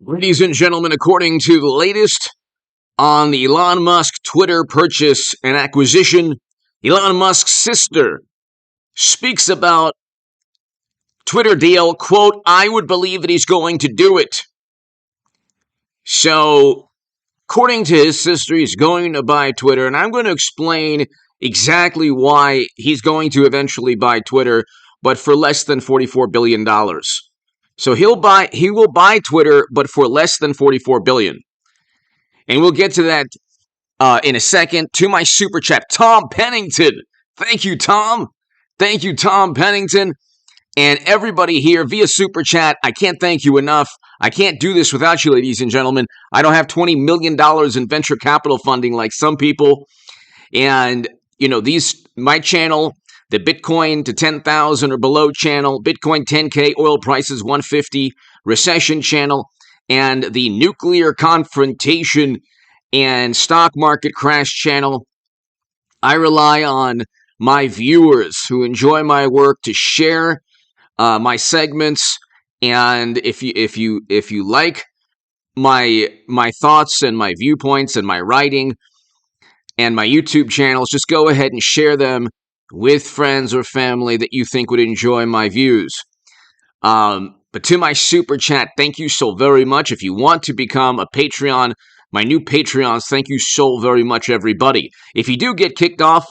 Ladies and gentlemen, according to the latest on the Elon Musk Twitter purchase and acquisition, Elon Musk's sister speaks about Twitter deal, quote, I would believe that he's going to do it. So, according to his sister, he's going to buy Twitter, and I'm going to explain exactly why he's going to eventually buy Twitter, but for less than $44 billion. So he will buy Twitter, but for less than $44 billion. And we'll get to that in a second. To my super chat, Tom Pennington. Thank you, Tom. Thank you, Tom Pennington. And everybody here via super chat, I can't thank you enough. I can't do this without you, ladies and gentlemen. I don't have $20 million in venture capital funding like some people. And, my channel, the Bitcoin to 10,000 or below channel, Bitcoin 10K, oil prices 150, recession channel, and the nuclear confrontation and stock market crash channel. I rely on my viewers who enjoy my work to share my segments, and if you like my thoughts and my viewpoints and my writing and my YouTube channels, just go ahead and share them with friends or family that you think would enjoy my views. But to my super chat, thank you so very much. If you want to become a Patreon, my new Patreons, thank you so very much, everybody. If you do get kicked off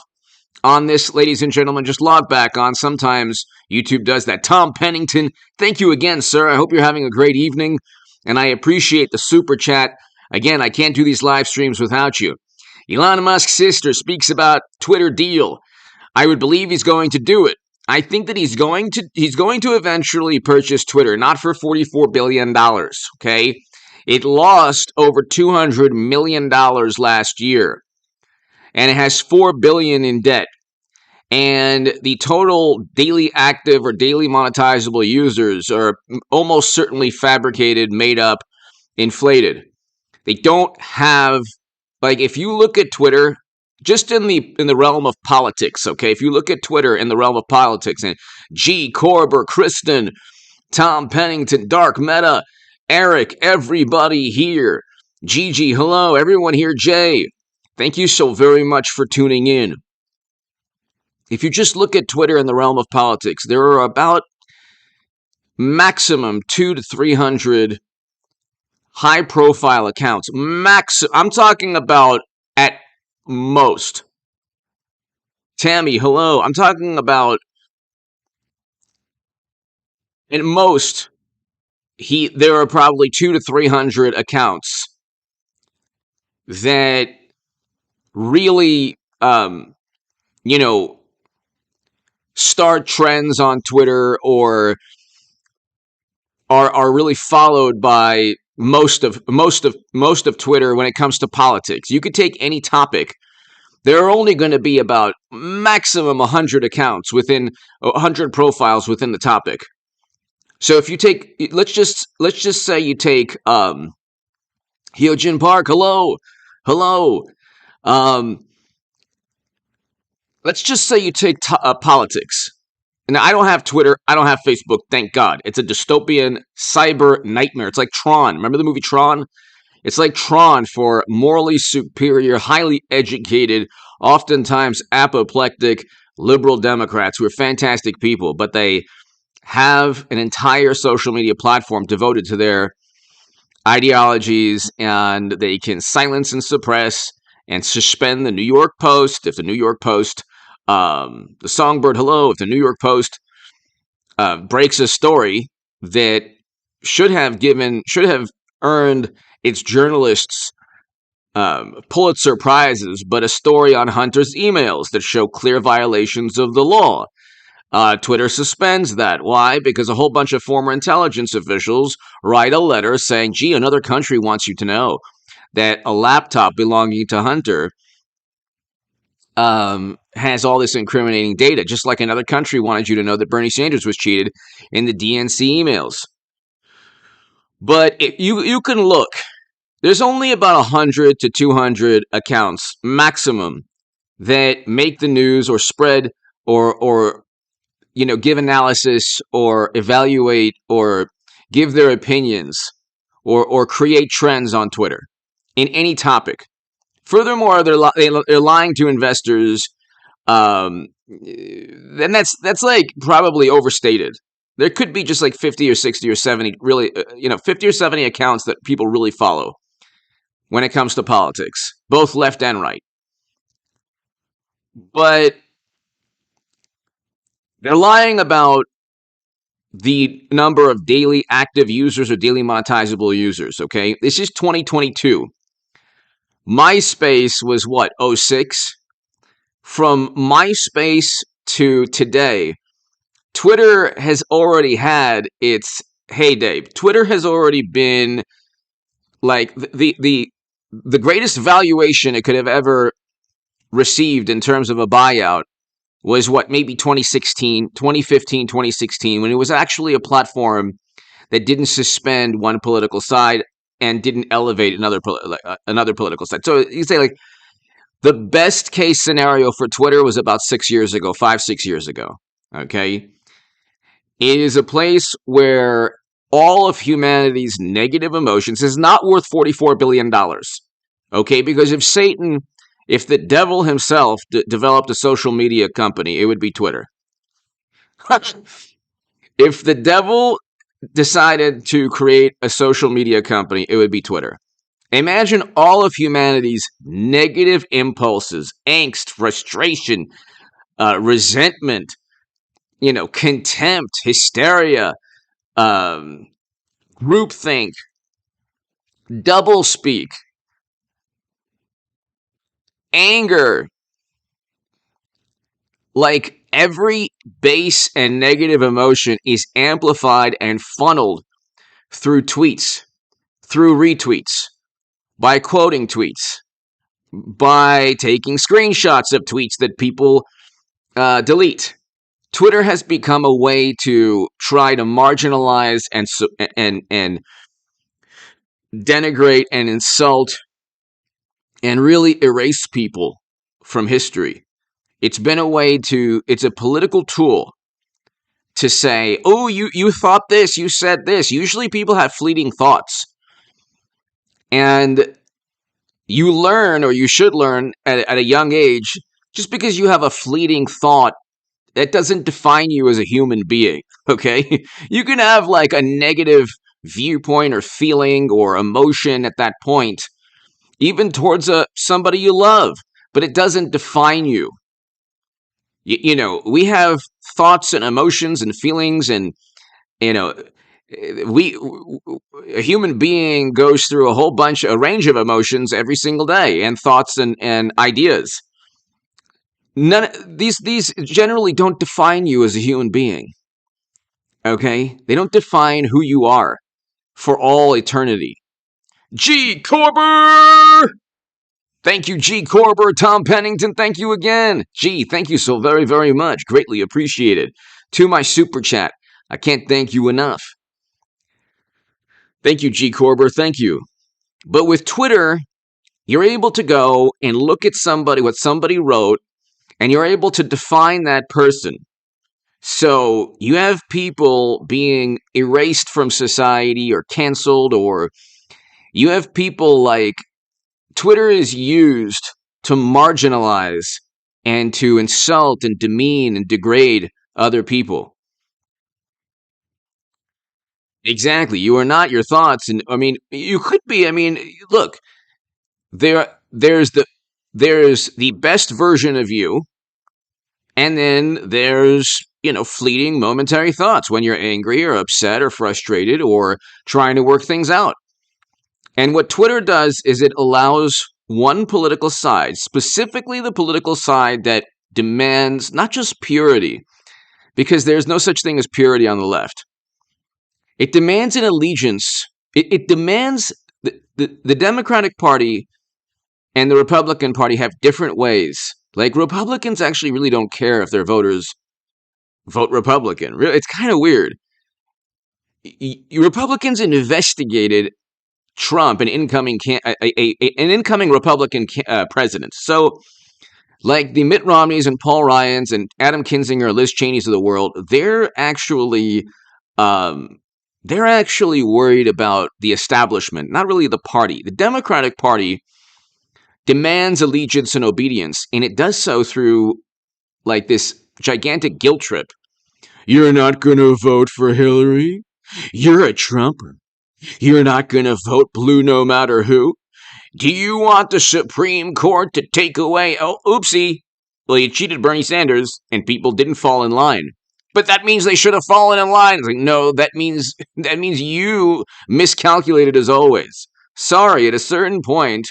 on this, ladies and gentlemen, just log back on. Sometimes YouTube does that. Tom Pennington, thank you again, sir. I hope you're having a great evening, and I appreciate the super chat. Again, I can't do these live streams without you. Elon Musk's sister speaks about Twitter deal. I would believe he's going to do it. I think that he's going to eventually purchase Twitter, not for $44 billion, okay? It lost over $200 million last year, and it has $4 billion in debt. And the total daily active or daily monetizable users are almost certainly fabricated, made up, inflated. They don't have, if you look at Twitter, just in the realm of politics, okay? If you look at Twitter in the realm of politics, and G, Korber, Kristen, Tom Pennington, Dark Meta, Eric, everybody here, Gigi, hello, everyone here, Jay, thank you so very much for tuning in. If you just look at Twitter in the realm of politics, there are about maximum 200 to 300 high-profile accounts. I'm talking about at most. Tammy, hello. I'm talking about at most. There are probably 200 to 300 accounts that really, start trends on Twitter or are really followed by most of Twitter when it comes to politics. You could take any topic. There are only going to be about maximum 100 accounts within 100 profiles within the topic. So if you take, let's just say you take Hyojin Park, hello. Let's just say you take politics. Now, I don't have Twitter. I don't have Facebook. Thank God. It's a dystopian cyber nightmare. It's like Tron. Remember the movie Tron? It's like Tron for morally superior, highly educated, oftentimes apoplectic liberal Democrats who are fantastic people, but they have an entire social media platform devoted to their ideologies, and they can silence and suppress and suspend the New York Post if the New York Post, the Songbird, hello, if the New York Post breaks a story that should have earned its journalists Pulitzer Prizes, but a story on Hunter's emails that show clear violations of the law. Twitter suspends that. Why? Because a whole bunch of former intelligence officials write a letter saying, gee, another country wants you to know that a laptop belonging to Hunter has all this incriminating data, just like another country wanted you to know that Bernie Sanders was cheated in the DNC emails. But you can look. There's only about 100 to 200 accounts maximum that make the news or spread or give analysis or evaluate or give their opinions or create trends on Twitter in any topic. Furthermore, they're lying to investors. And that's like probably overstated. There could be just like 50 or 60 or 70 really, 50 or 70 accounts that people really follow when it comes to politics, both left and right. But they're lying about the number of daily active users or daily monetizable users, okay? This is 2022. MySpace was what, 06? From MySpace to today, Twitter has already had its heyday. Twitter has already been like the greatest valuation it could have ever received in terms of a buyout was what, maybe 2016, 2015, 2016, when it was actually a platform that didn't suspend one political side and didn't elevate another political side. So you say like the best case scenario for Twitter was about 6 years ago, 5, 6 years ago. Okay. It is a place where all of humanity's negative emotions is not worth $44 billion. Okay. Because if the devil himself developed a social media company, it would be Twitter. If the devil decided to create a social media company, it would be Twitter. Imagine all of humanity's negative impulses, angst, frustration, resentment, contempt, hysteria, groupthink, doublespeak, anger. Like every base and negative emotion is amplified and funneled through tweets, through retweets, by quoting tweets, by taking screenshots of tweets that people delete. Twitter has become a way to try to marginalize and denigrate and insult and really erase people from history. It's a political tool to say, oh, you thought this, you said this. Usually people have fleeting thoughts. And you learn, or you should learn at a young age, just because you have a fleeting thought, that doesn't define you as a human being, okay? You can have like a negative viewpoint or feeling or emotion at that point, even towards somebody you love, but it doesn't define you. We have thoughts and emotions and feelings, and a human being goes through a range of emotions every single day, and thoughts and ideas. These generally don't define you as a human being. Okay? They don't define who you are for all eternity. G. Corber! Thank you, G. Corber. Tom Pennington, thank you again. G, thank you so very, very much. Greatly appreciated. To my super chat, I can't thank you enough. Thank you, G. Corber. Thank you. But with Twitter, you're able to go and look at what somebody wrote, and you're able to define that person. So you have people being erased from society or canceled, or you have people like Twitter is used to marginalize and to insult and demean and degrade other people. Exactly. You are not your thoughts. And I mean, you could be. I mean, look, there's the best version of you, and then there's, fleeting momentary thoughts when you're angry or upset or frustrated or trying to work things out. And what Twitter does is it allows one political side, specifically the political side that demands not just purity, because there's no such thing as purity on the left. It demands an allegiance. It demands the Democratic Party and the Republican Party have different ways. Like, Republicans actually really don't care if their voters vote Republican. It's kind of weird. Republicans investigated Trump, an incoming Republican president. So, like the Mitt Romneys and Paul Ryans and Adam Kinzinger, Liz Cheney's of the world, they're actually They're actually worried about the establishment, not really the party. The Democratic Party demands allegiance and obedience, and it does so through like this gigantic guilt trip. You're not going to vote for Hillary? You're a Trumper. You're not going to vote blue no matter who? Do you want the Supreme Court to take away? Oh, oopsie. Well, you cheated Bernie Sanders, and people didn't fall in line. But that means they should have fallen in line. It's like, no, that means you miscalculated as always. Sorry, at a certain point,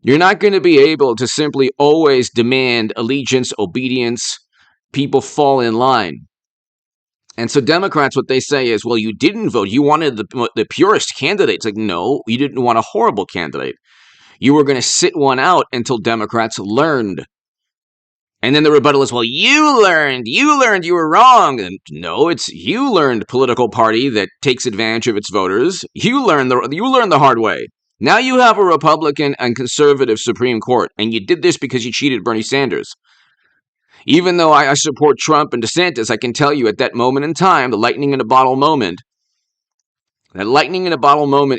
you're not going to be able to simply always demand allegiance, obedience. People fall in line. And so Democrats, what they say is, well, you didn't vote. You wanted the purest candidate. It's like, no, you didn't want a horrible candidate. You were going to sit one out until Democrats learned. And then the rebuttal is, well, you learned you were wrong. And no, it's you learned political party that takes advantage of its voters. You learned the hard way. Now you have a Republican and conservative Supreme Court, and you did this because you cheated Bernie Sanders. Even though I support Trump and DeSantis, I can tell you at that moment in time, the lightning in a bottle moment,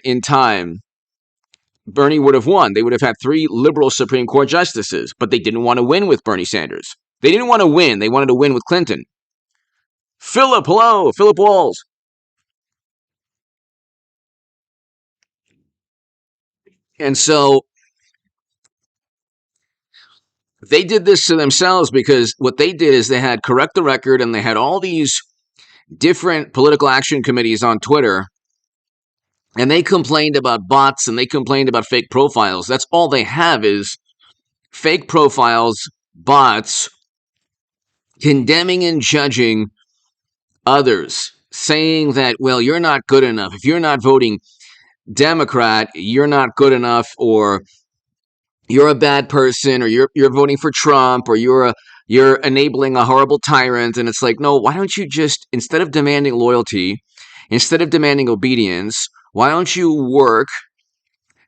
in time, Bernie would have won. They would have had 3 liberal Supreme Court justices, but they didn't want to win with Bernie Sanders. They didn't want to win. They wanted to win with Clinton. Philip Walls. And so they did this to themselves because what they did is they had Correct the Record, and they had all these different political action committees on Twitter, and they complained about bots and they complained about fake profiles. That's all they have is fake profiles, bots, condemning and judging others, saying that, well, you're not good enough. If you're not voting Democrat, you're not good enough, or you're a bad person, or you're voting for Trump, or you're enabling a horrible tyrant. And it's like, no, why don't you just, instead of demanding loyalty, instead of demanding obedience, why don't you work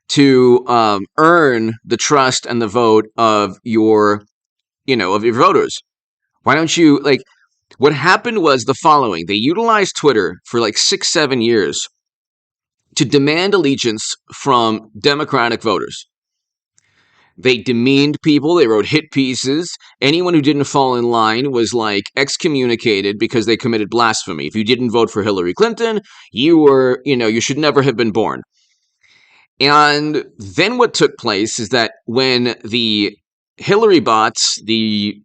to earn the trust and the vote of your voters? Why don't you, like, what happened was the following. They utilized Twitter for like 6-7 years to demand allegiance from Democratic voters. They demeaned people. They wrote hit pieces. Anyone who didn't fall in line was like excommunicated because they committed blasphemy. If you didn't vote for Hillary Clinton, you should never have been born. And then what took place is that when the Hillary bots, the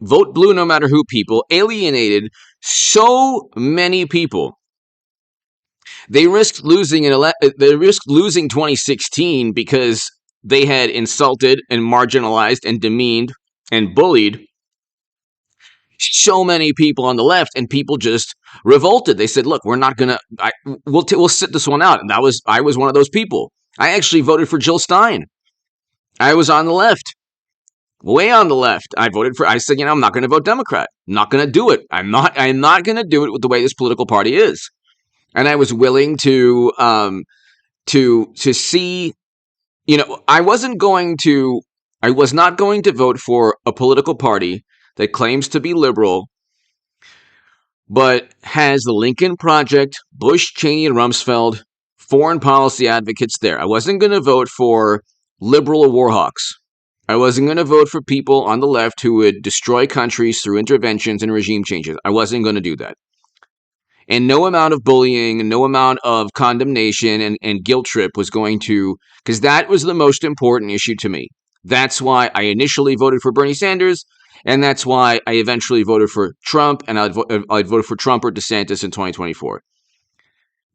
vote blue no matter who people, alienated so many people, they risked losing 2016 because they had insulted and marginalized and demeaned and bullied so many people on the left, and people just revolted. They said, look, we're not going to, we'll sit this one out. And I was one of those people. I actually voted for Jill Stein. I was on the left, way on the left. I said, I'm not going to vote Democrat. I'm not going to do it. I'm not going to do it with the way this political party is. And I was willing to see, I was not going to vote for a political party that claims to be liberal, but has the Lincoln Project, Bush, Cheney, and Rumsfeld foreign policy advocates there. I wasn't going to vote for liberal war hawks. I wasn't going to vote for people on the left who would destroy countries through interventions and regime changes. I wasn't going to do that. And no amount of bullying and no amount of condemnation and guilt trip was going to, because that was the most important issue to me. That's why I initially voted for Bernie Sanders, and that's why I eventually voted for Trump, and I'd voted for Trump or DeSantis in 2024.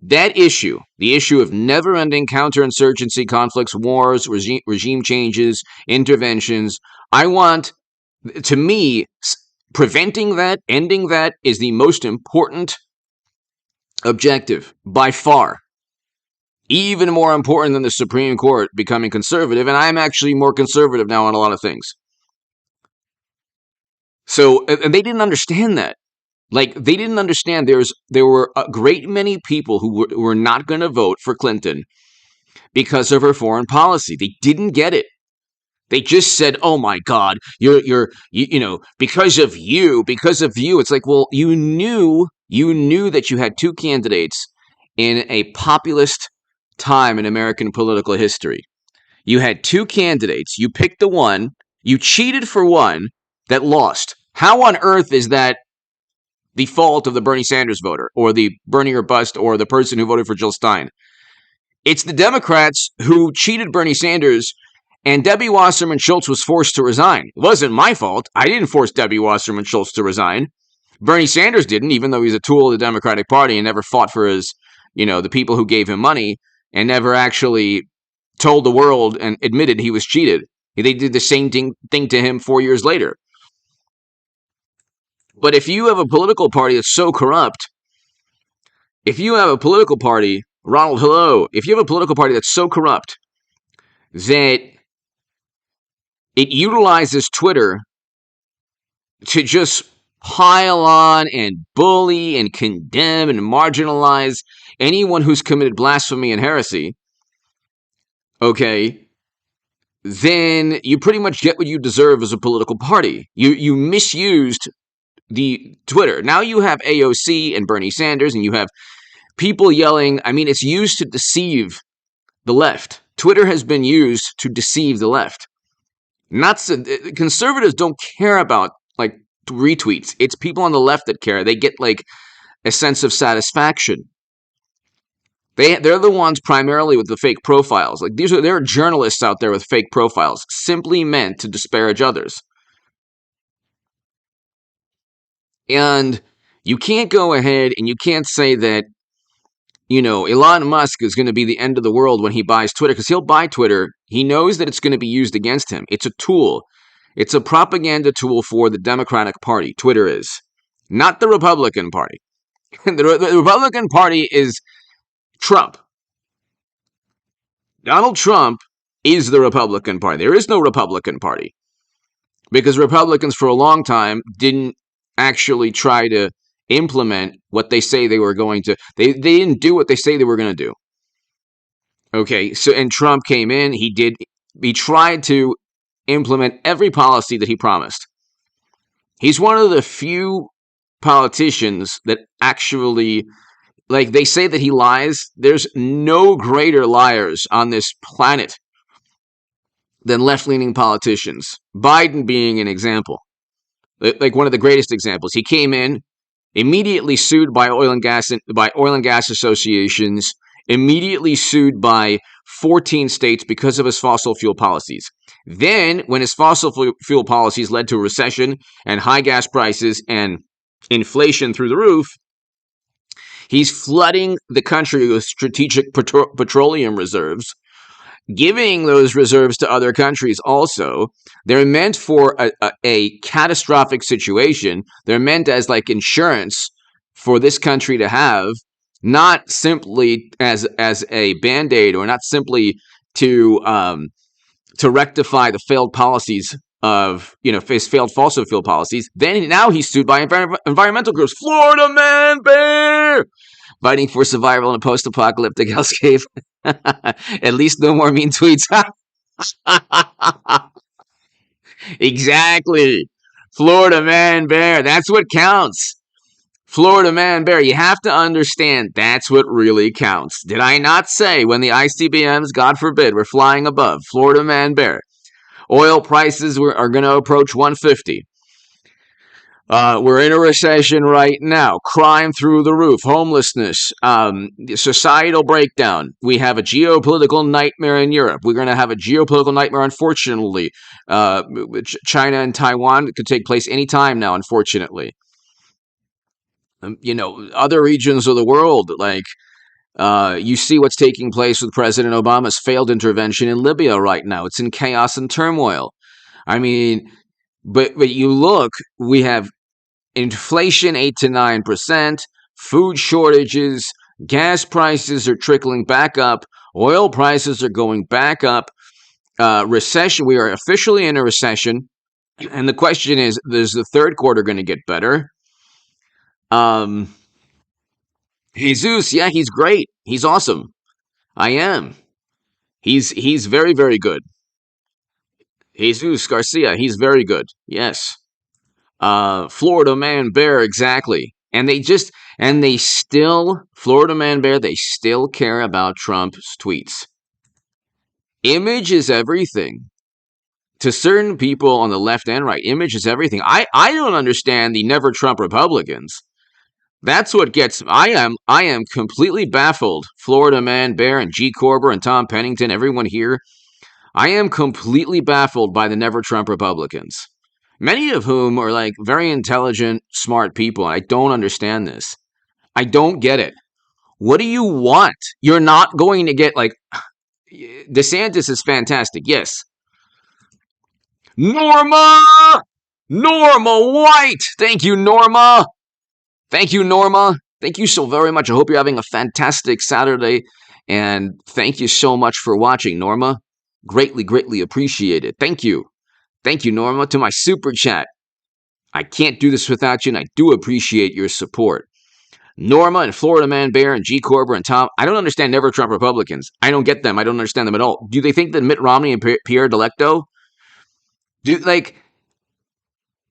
That issue, the issue of never-ending counterinsurgency conflicts, wars, regime changes, interventions, to me, preventing that, ending that is the most important objective by far. Even more important than the Supreme Court becoming conservative, and I'm actually more conservative now on a lot of things. So, and they didn't understand that. Like, they didn't understand there were a great many people who were not going to vote for Clinton because of her foreign policy. They didn't get it. They just said, "Oh my God, because of you." It's like, well, you knew that you had 2 candidates in a populist time in American political history. You had two candidates. You picked the one. You cheated for one that lost. How on earth is that the fault of the Bernie Sanders voter or the Bernie or bust or the person who voted for Jill Stein? It's the Democrats who cheated Bernie Sanders, and Debbie Wasserman Schultz was forced to resign. It wasn't my fault. I didn't force Debbie Wasserman Schultz to resign. Bernie Sanders didn't, even though he's a tool of the Democratic Party and never fought for his, the people who gave him money, and never actually told the world and admitted he was cheated. They did the same thing to him 4 years later. But if you have a political party that's so corrupt, if you have a political party, Ronald, hello, if you have a political party that's so corrupt that it utilizes Twitter to just pile on and bully and condemn and marginalize anyone who's committed blasphemy and heresy, okay, then you pretty much get what you deserve as a political party. You misused the Twitter. Now you have AOC and Bernie Sanders, and you have people yelling. I mean, it's used to deceive the left. Twitter has been used to deceive the left. Conservatives don't care about like retweets. It's people on the left that care. They get like a sense of satisfaction. They're the ones primarily with the fake profiles. Like there are journalists out there with fake profiles, simply meant to disparage others. And you can't go ahead and you can't say that, Elon Musk is going to be the end of the world when he buys Twitter, because he'll buy Twitter. He knows that it's going to be used against him. It's a tool. It's a propaganda tool for the Democratic Party. Twitter is. Not the Republican Party. The Republican Party is Trump. Donald Trump is the Republican Party. There is no Republican Party, because Republicans for a long time didn't actually try to implement what they say they were going to. They didn't do what they say they were going to do. Okay, so and Trump came in. He tried to implement every policy that he promised. He's one of the few politicians that actually, like, they say that he lies. There's no greater liars on this planet than left-leaning politicians. Biden being an example. Like one of the greatest examples. He came in, immediately sued by oil and gas associations, immediately sued by 14 states because of his fossil fuel policies. Then, when his fossil fuel policies led to a recession and high gas prices and inflation through the roof, he's flooding the country with strategic petroleum reserves, giving those reserves to other countries also. They're meant for a catastrophic situation. They're meant as like insurance for this country to have, not simply as a Band-Aid, or not simply to rectify the failed policies of, his failed fossil fuel policies. Now he's sued by environmental groups. Florida man bear! Fighting for survival in a post-apocalyptic hellscape. At least no more mean tweets. Exactly. Florida man bear. That's what counts. Florida man bear. You have to understand that's what really counts. Did I not say when the ICBMs, God forbid, were flying above? Florida man bear. Oil prices are going to approach 150. We're in a recession right now. Crime through the roof. Homelessness. Societal breakdown. We have a geopolitical nightmare in Europe. We're going to have a geopolitical nightmare, unfortunately. China and Taiwan could take place anytime now, unfortunately. Other regions of the world, like you see what's taking place with President Obama's failed intervention in Libya right now. It's in chaos and turmoil. I mean, but you look, we have inflation 8 to 9%, food shortages, gas prices are trickling back up, oil prices are going back up, recession. We are officially in a recession, and the question is the third quarter going to get better? Jesus, yeah, he's great. He's awesome. I am. He's very, very good. Jesus Garcia, he's very good. Yes. Florida man bear, exactly. And And they still, Florida Man Bear, they still care about Trump's tweets. Image is everything. To certain people on the left and right, image is everything. I don't understand the never Trump Republicans. That's what gets I am completely baffled. Florida Man Bear and G. Corber and Tom Pennington, everyone here. I am completely baffled by the never Trump Republicans. Many of whom are like very intelligent, smart people. And I don't understand this. I don't get it. What do you want? You're not going to get like DeSantis is fantastic. Yes. Norma! Norma White! Thank you, Norma! Thank you, Norma. Thank you so very much. I hope you're having a fantastic Saturday. And thank you so much for watching, Norma. Greatly, greatly appreciated. Thank you. Thank you, Norma, to my super chat. I can't do this without you, and I do appreciate your support. Norma and Florida Man Bear and G. Corber and Tom. I don't understand never Trump Republicans. I don't get them. I don't understand them at all. Do they think that Mitt Romney and Pierre Delecto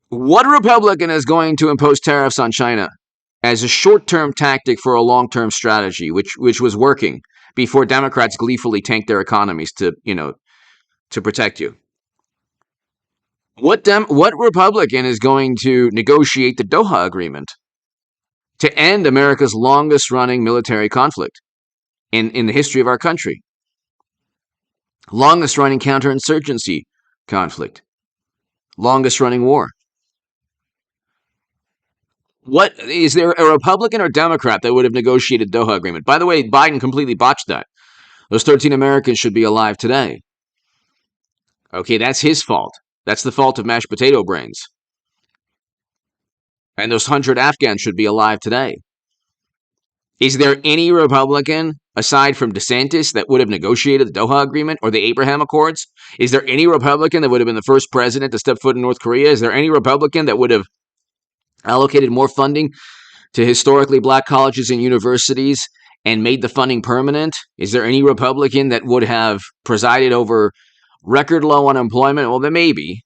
what Republican is going to impose tariffs on China as a short-term tactic for a long-term strategy, which was working before Democrats gleefully tanked their economies to protect you? What Republican is going to negotiate the Doha Agreement to end America's longest-running military conflict in the history of our country? Longest-running counterinsurgency conflict. Longest-running war. What is there a Republican or Democrat that would have negotiated Doha Agreement? By the way, Biden completely botched that. Those 13 Americans should be alive today. Okay, that's his fault. That's the fault of mashed potato brains. And those 100 Afghans should be alive today. Is there any Republican, aside from DeSantis, that would have negotiated the Doha Agreement or the Abraham Accords? Is there any Republican that would have been the first president to step foot in North Korea? Is there any Republican that would have allocated more funding to historically black colleges and universities and made the funding permanent? Is there any Republican that would have presided over record low unemployment? Well, then maybe,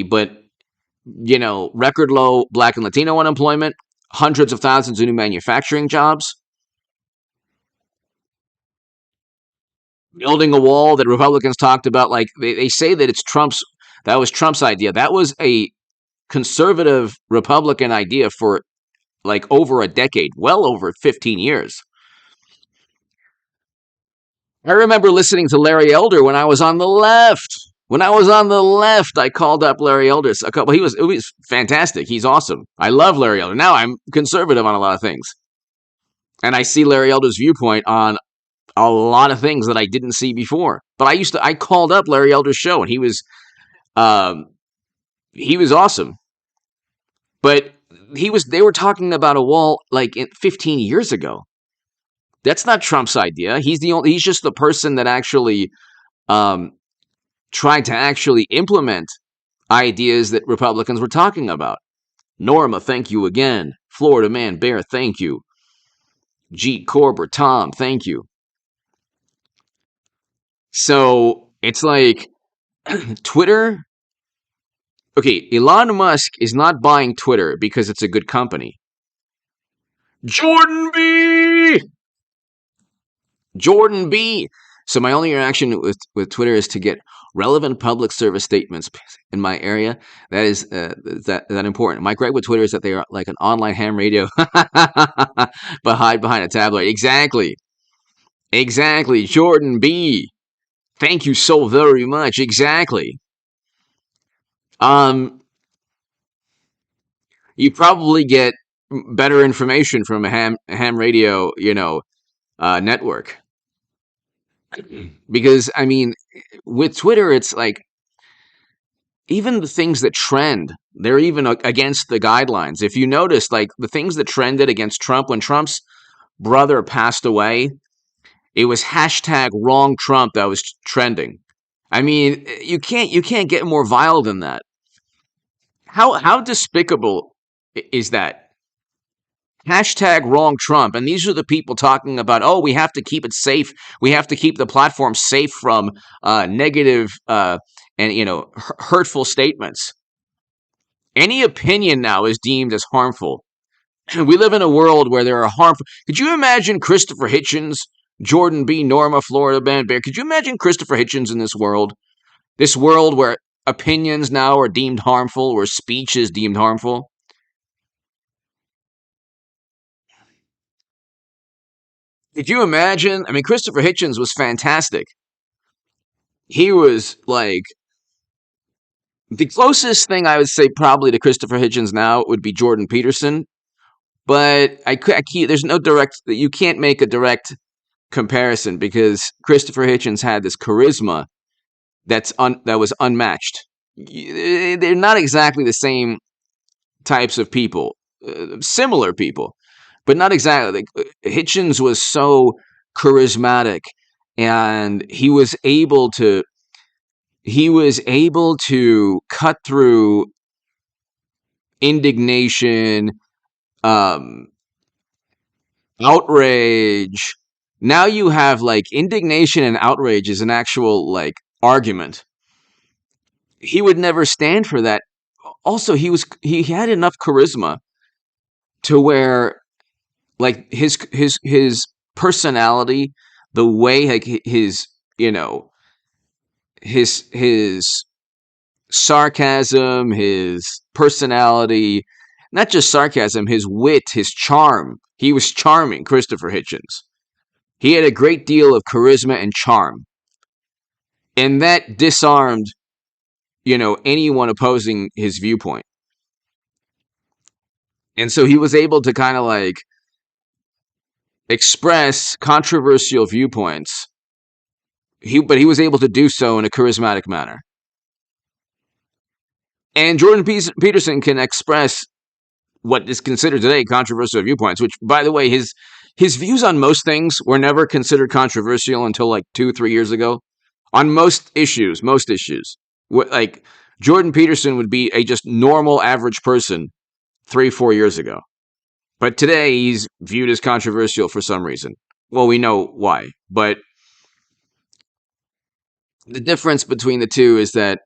but record low black and Latino unemployment, hundreds of thousands of new manufacturing jobs, building a wall that Republicans talked about. Like they say that that was Trump's idea. That was a conservative Republican idea for like over a decade, well over 15 years. I remember listening to Larry Elder when I was on the left. I called up Larry Elder a couple. It was fantastic. He's awesome. I love Larry Elder. Now I'm conservative on a lot of things, and I see Larry Elder's viewpoint on a lot of things that I didn't see before. But I called up Larry Elder's show, and he was awesome. But they were talking about a wall like 15 years ago. That's not Trump's idea. He's just the person that actually tried to actually implement ideas that Republicans were talking about. Norma, thank you again. Florida Man Bear, thank you. G. Corber, Tom, thank you. So it's like Twitter. Okay, Elon Musk is not buying Twitter because it's a good company. Jordan B. So my only interaction with Twitter is to get relevant public service statements in my area. That is that important. My gripe with Twitter is that they are like an online ham radio, but hide behind a tabloid. Exactly. Jordan B. Thank you so very much. Exactly. You probably get better information from a ham radio, network. Because, I mean, with Twitter, it's like, even the things that trend, they're even against the guidelines. If you notice, like, the things that trended against Trump, when Trump's brother passed away, it was hashtag wrong Trump that was trending. I mean, you can't get more vile than that. How despicable is that? Hashtag wrong Trump. And these are the people talking about, oh, we have to keep it safe. We have to keep the platform safe from negative and, hurtful statements. Any opinion now is deemed as harmful. We live in a world where there are harmful. Could you imagine Christopher Hitchens, Jordan B. Norma, Florida Man Bear? Could you imagine Christopher Hitchens in this world? This world where opinions now are deemed harmful, where speech is deemed harmful? Could you imagine? I mean, Christopher Hitchens was fantastic. He was like the closest thing I would say probably to Christopher Hitchens now would be Jordan Peterson. But I can't, there's no direct, you can't make a direct comparison because Christopher Hitchens had this charisma that was unmatched. They're not exactly the same types of people, similar people, but not exactly. Like, Hitchens was so charismatic, and he was able to cut through indignation, um, outrage. Now you have like indignation and outrage is an actual like argument. He would never stand for that. Also, he had enough charisma to where like his personality, the way like his you know his sarcasm, his personality, not just sarcasm, his wit, his charm. He was charming, Christopher Hitchens. He had a great deal of charisma and charm, and that disarmed anyone opposing his viewpoint. And so he was able to kind of like express controversial viewpoints. But he was able to do so in a charismatic manner. And Jordan Peterson can express what is considered today controversial viewpoints. Which, by the way, his views on most things were never considered controversial until like 2-3 years ago. On most issues, like Jordan Peterson would be a just normal average person 3-4 years ago. But today he's viewed as controversial for some reason. Well, we know why. But the difference between the two is that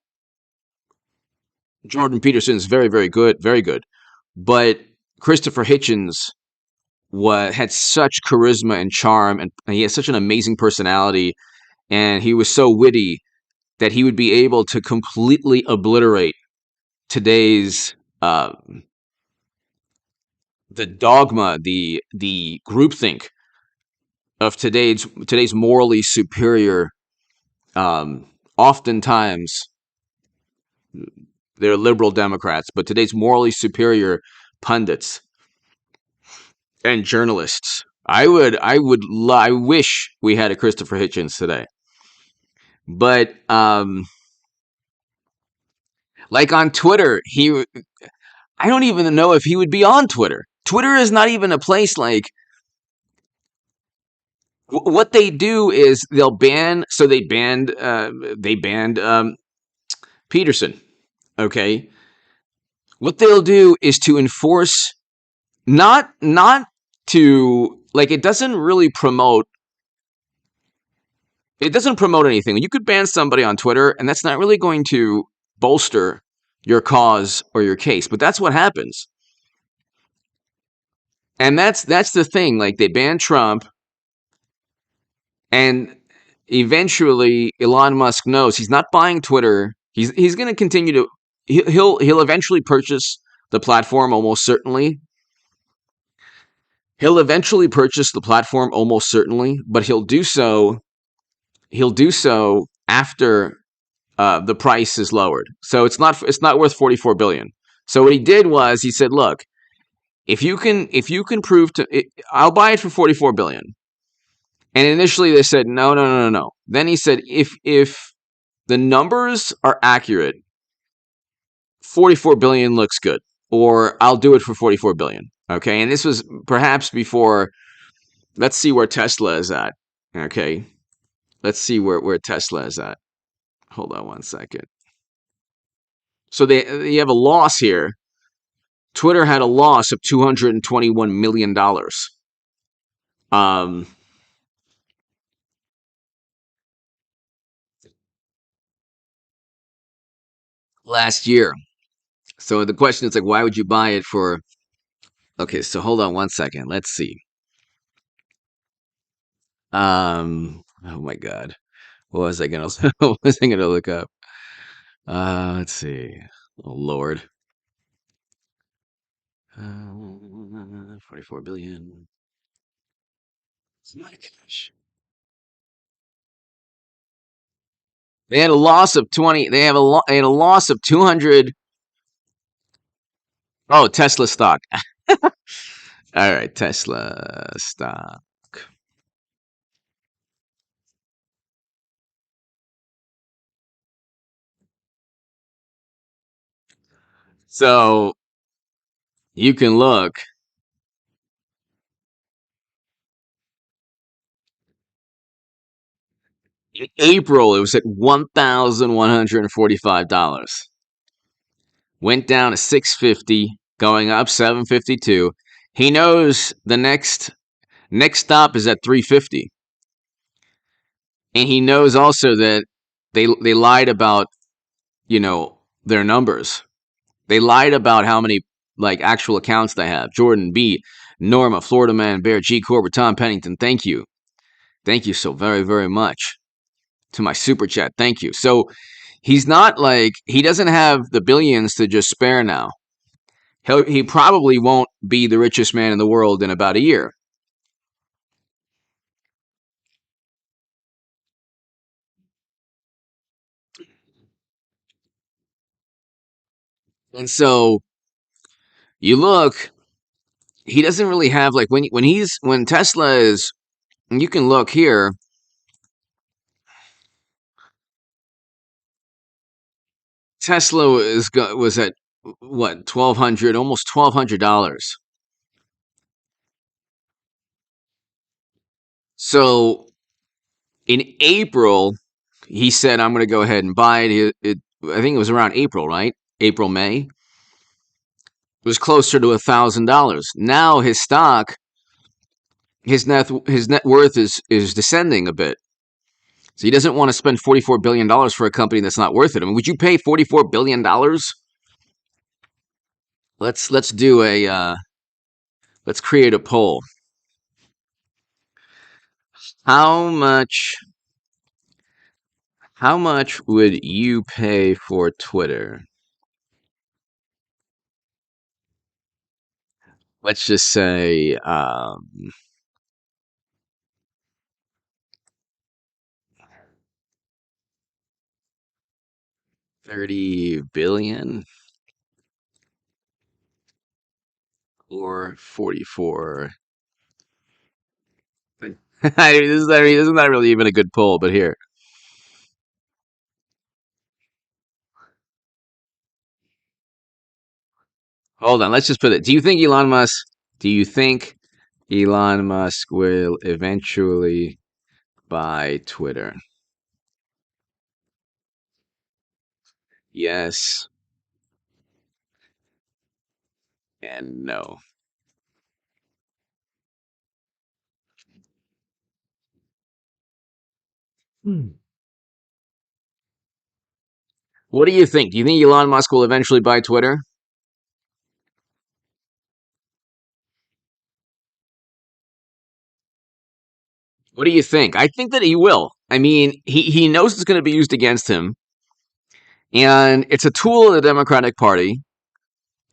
Jordan Peterson is very, very good, very good. But Christopher Hitchens had such charisma and charm, and he has such an amazing personality, and he was so witty that he would be able to completely obliterate today's the dogma, the groupthink of today's morally superior. Oftentimes, they're liberal Democrats, but today's morally superior pundits and journalists. I wish we had a Christopher Hitchens today. But like on Twitter, I don't even know if he would be on Twitter. Twitter is not even a place like what they do is they'll ban. So they banned Peterson. Okay, what they'll do is to enforce not to like it doesn't promote anything. You could ban somebody on Twitter, and that's not really going to bolster your cause or your case. But that's what happens. And that's the thing. Like they banned Trump, and eventually Elon Musk knows he's not buying Twitter. He's going to continue to he'll eventually purchase the platform almost certainly. He'll eventually purchase the platform almost certainly, but he'll do so after the price is lowered. So it's not worth 44 billion. So what he did was he said, "Look, if you can prove I'll buy it for 44 billion." And initially they said, "No, no, no, no, no." Then he said, "If the numbers are accurate, 44 billion looks good, or I'll do it for 44 billion." Okay, and this was perhaps before. Let's see where Tesla is at. Okay, let's see where Tesla is at. Hold on one second. So they have a loss here. Twitter had a loss of $221 million. Um, last year. So the question is like, why would you buy it for Okay, so hold on one second. Let's see. Oh my God. What was I gonna what was I gonna look up? Let's see. Oh Lord. 44 billion. Oh my gosh. They had a loss of 20. They had a loss of 200. Oh, Tesla stock. All right, Tesla stock. So you can look. In April, it was at $1,145. Went down to 650, going up 752. He knows the next stop is at 350, and he knows also that they lied about their numbers. They lied about how many like actual accounts they have. Jordan B, Norma, Florida Man, Bear, G Corbett, Tom Pennington. Thank you so very very much to my super chat. Thank you. So he's not like he doesn't have the billions to just spare now. He probably won't be the richest man in the world in about a year. And so you look, he doesn't really have like when Tesla is. You can look here. Tesla was at what 1,200, almost $1,200. So in April, he said, "I'm going to go ahead and buy it." I think it was around April, right? April, May. It was closer to $1,000. Now his net worth is descending a bit. So he doesn't want to spend $44 billion for a company that's not worth it. I mean, would you pay $44 billion? Let's do a let's create a poll. How much how much would you pay for Twitter? Let's just say 30 billion or 44. This is not really even a good poll, but here. Hold on, let's just put it. Do you think Elon Musk will eventually buy Twitter? Yes and no. Hmm. What do you think? Do you think Elon Musk will eventually buy Twitter? What do you think? I think that he will. I mean, he knows it's going to be used against him, and it's a tool of the Democratic Party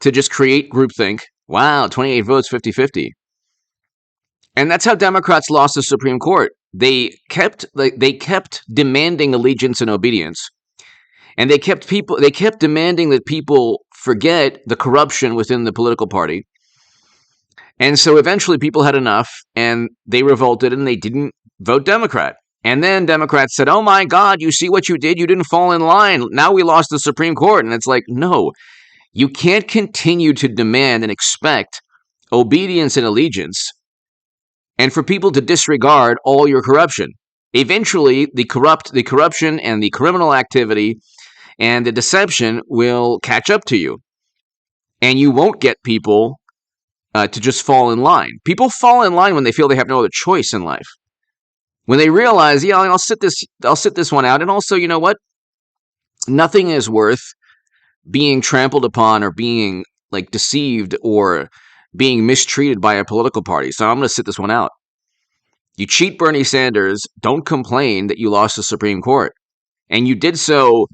to just create groupthink. Wow, 28 votes, 50-50. And that's how Democrats lost the Supreme Court. They kept demanding allegiance and obedience, and they kept demanding that people forget the corruption within the political party. And so eventually people had enough and they revolted and they didn't vote Democrat. And then Democrats said, "Oh my God, you see what you did? You didn't fall in line. Now we lost the Supreme Court." And it's like, no, you can't continue to demand and expect obedience and allegiance and for people to disregard all your corruption. Eventually, the corruption and the criminal activity and the deception will catch up to you. And you won't get people to just fall in line. People fall in line when they feel they have no other choice in life. When they realize, yeah, I'll sit this one out. And also, you know what? Nothing is worth being trampled upon or being like deceived or being mistreated by a political party. So I'm going to sit this one out. You cheat Bernie Sanders. Don't complain that you lost the Supreme Court. And you did so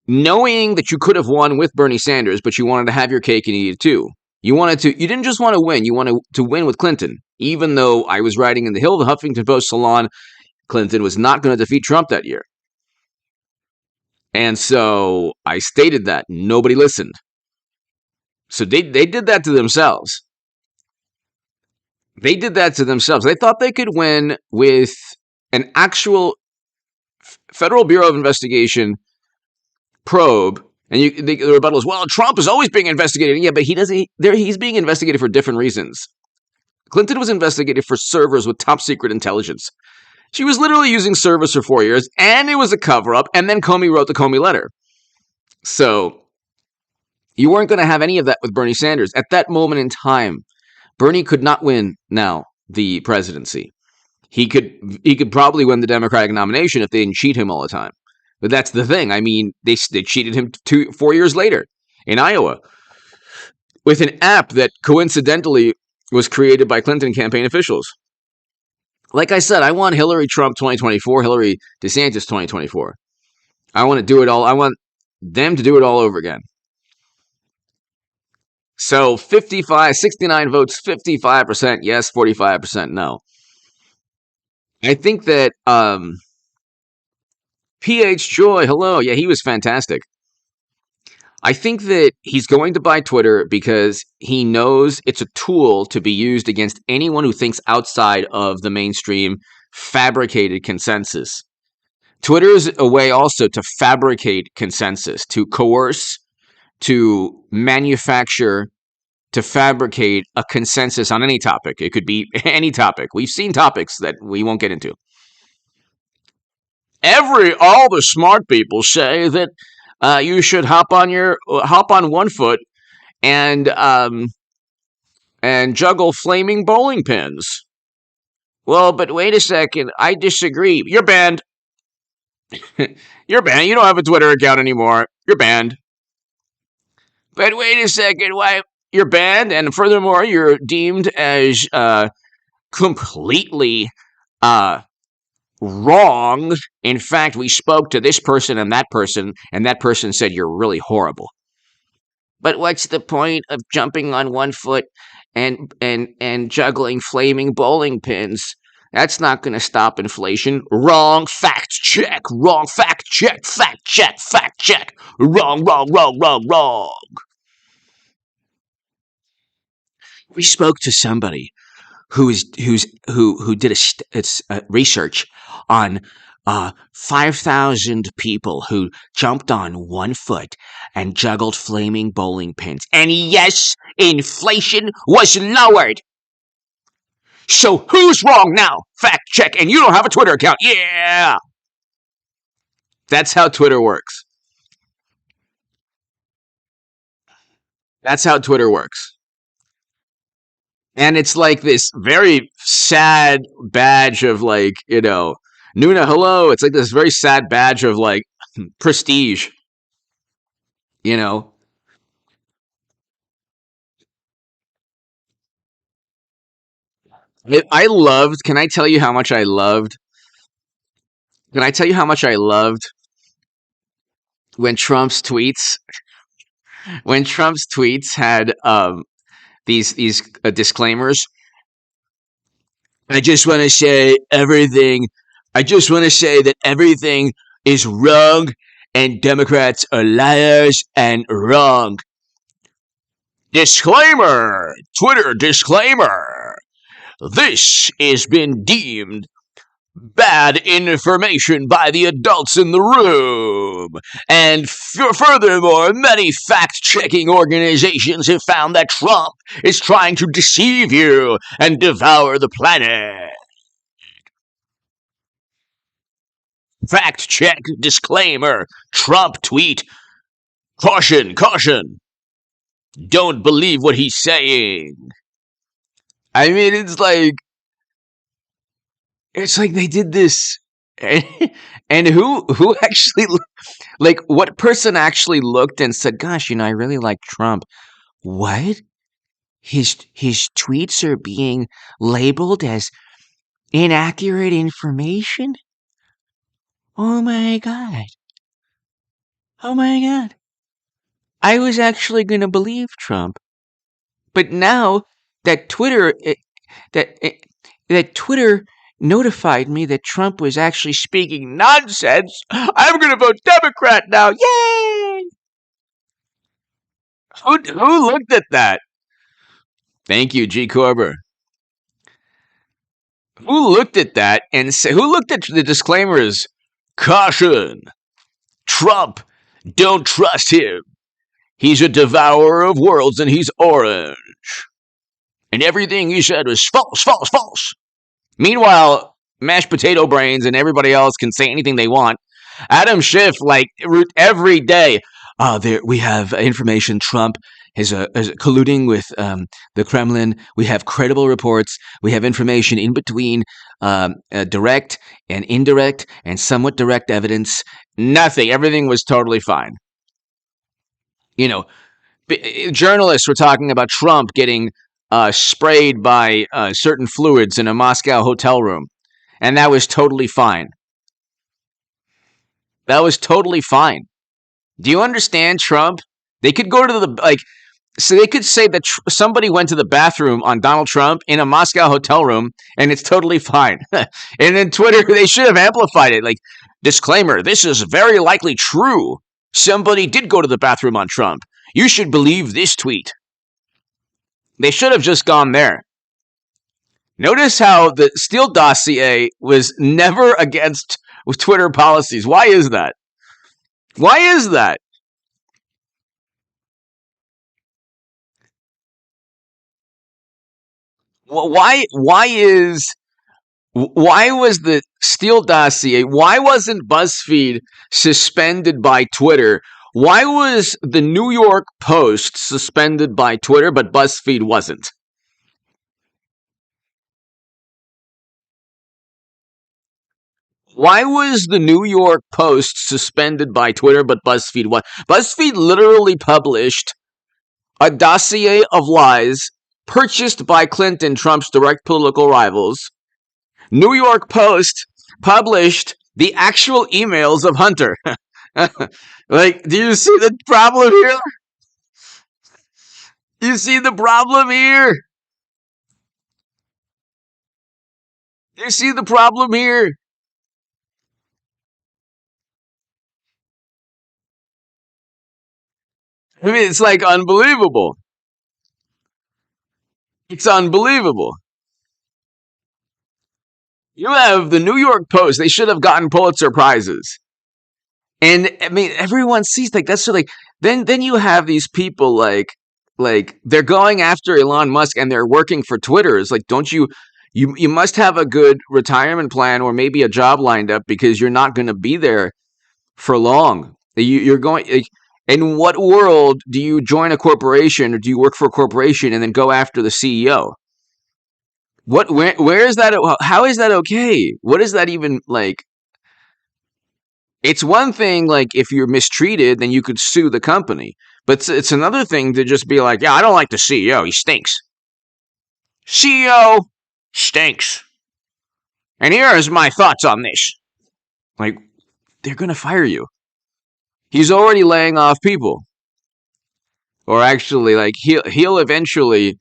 knowing that you could have won with Bernie Sanders, but you wanted to have your cake and eat it too. You didn't just want to win, you wanted to win with Clinton. Even though I was writing in the Huffington Post Salon, Clinton was not going to defeat Trump that year. And so I stated that. Nobody listened. So they did that to themselves. They did that to themselves. They thought they could win with an actual Federal Bureau of Investigation probe. And the rebuttal is, well, Trump is always being investigated. Yeah, but he's being investigated for different reasons. Clinton was investigated for servers with top secret intelligence. She was literally using servers for 4 years, and it was a cover-up, and then Comey wrote the Comey letter. So you weren't going to have any of that with Bernie Sanders. At that moment in time, Bernie could not win now the presidency. He could probably win the Democratic nomination if they didn't cheat him all the time. But that's the thing. I mean, they cheated him 4 years later in Iowa with an app that coincidentally was created by Clinton campaign officials. Like I said, I want Hillary Trump 2024, Hillary DeSantis 2024. I want to do it all. I want them to do it all over again. So 69 votes, 55% yes, 45% no. I think that PH Joy, hello. Yeah, he was fantastic. I think that he's going to buy Twitter because he knows it's a tool to be used against anyone who thinks outside of the mainstream fabricated consensus. Twitter is a way also to fabricate consensus, to coerce, to manufacture, to fabricate a consensus on any topic. It could be any topic. We've seen topics that we won't get into. All the smart people say that you should hop on one foot and juggle flaming bowling pins. Well, but wait a second, I disagree. You're banned. You're banned. You don't have a Twitter account anymore. You're banned. But wait a second, why? You're banned, and furthermore, you're deemed as completely wrong. In fact, we spoke to this person, and that person said you're really horrible. But what's the point of jumping on one foot and juggling flaming bowling pins? That's not going to stop inflation. Wrong. Fact check. Wrong. Fact check. Fact check. Fact check. Wrong. Wrong. Wrong. Wrong. Wrong. We spoke to somebody who did a research on 5,000 people who jumped on one foot and juggled flaming bowling pins. And yes, inflation was lowered. So who's wrong now? Fact check. And you don't have a Twitter account. Yeah. That's how Twitter works. That's how Twitter works. And it's like this very sad badge of like, Nuna, hello. It's like this very sad badge of like prestige, I loved, can I tell you how much I loved? Can I tell you how much I loved when Trump's tweets had these disclaimers? I just want to say that everything is wrong and Democrats are liars and wrong. Disclaimer! Twitter disclaimer! This has been deemed bad information by the adults in the room. And furthermore, many fact-checking organizations have found that Trump is trying to deceive you and devour the planet. Fact check, disclaimer, Trump tweet, caution, caution. Don't believe what he's saying. I mean, it's like they did this, and who actually, like, what person actually looked and said, gosh, I really like Trump. What? his tweets are being labeled as inaccurate information? Oh my god. Oh my god. I was actually going to believe Trump. But now that that that Twitter notified me that Trump was actually speaking nonsense, I'm going to vote Democrat now. Yay! Who looked at that? Thank you, G. Corber. Who looked at that and who looked at the disclaimers? Caution! Trump, don't trust him. He's a devourer of worlds and he's orange. And everything he said was false, false, false. Meanwhile, mashed potato brains and everybody else can say anything they want. Adam Schiff, every day, we have information Trump is colluding with the Kremlin. We have credible reports. We have information in between direct and indirect and somewhat direct evidence. Nothing. Everything was totally fine. Journalists were talking about Trump getting sprayed by certain fluids in a Moscow hotel room. And that was totally fine. That was totally fine. Do you understand, Trump? They could go to so they could say that somebody went to the bathroom on Donald Trump in a Moscow hotel room, and it's totally fine. And then Twitter, they should have amplified it. Disclaimer, this is very likely true. Somebody did go to the bathroom on Trump. You should believe this tweet. They should have just gone there. Notice how the Steele dossier was never against Twitter policies. Why is that? Why is that? Why was the Steele dossier, why wasn't BuzzFeed suspended by Twitter? Why was the New York Post suspended by Twitter, but BuzzFeed wasn't? Why was the New York Post suspended by Twitter, but BuzzFeed was? BuzzFeed literally published a dossier of lies purchased by Clinton, Trump's direct political rivals. New York Post published the actual emails of Hunter. Do you see the problem here? You see the problem here? You see the problem here? I mean, it's unbelievable. It's unbelievable. You have the New York Post. They should have gotten Pulitzer Prizes. And I mean, everyone sees then you have these people they're going after Elon Musk and they're working for Twitter. It's don't you must have a good retirement plan or maybe a job lined up because you're not going to be there for long. You're going. In what world do you join a corporation or do you work for a corporation and then go after the CEO? Where is that? How is that okay? What is that even like? It's one thing if you're mistreated, then you could sue the company. But it's another thing to just be yeah, I don't like the CEO. He stinks. CEO stinks. And here is my thoughts on this. They're going to fire you. He's already laying off people. Or actually, he'll eventually...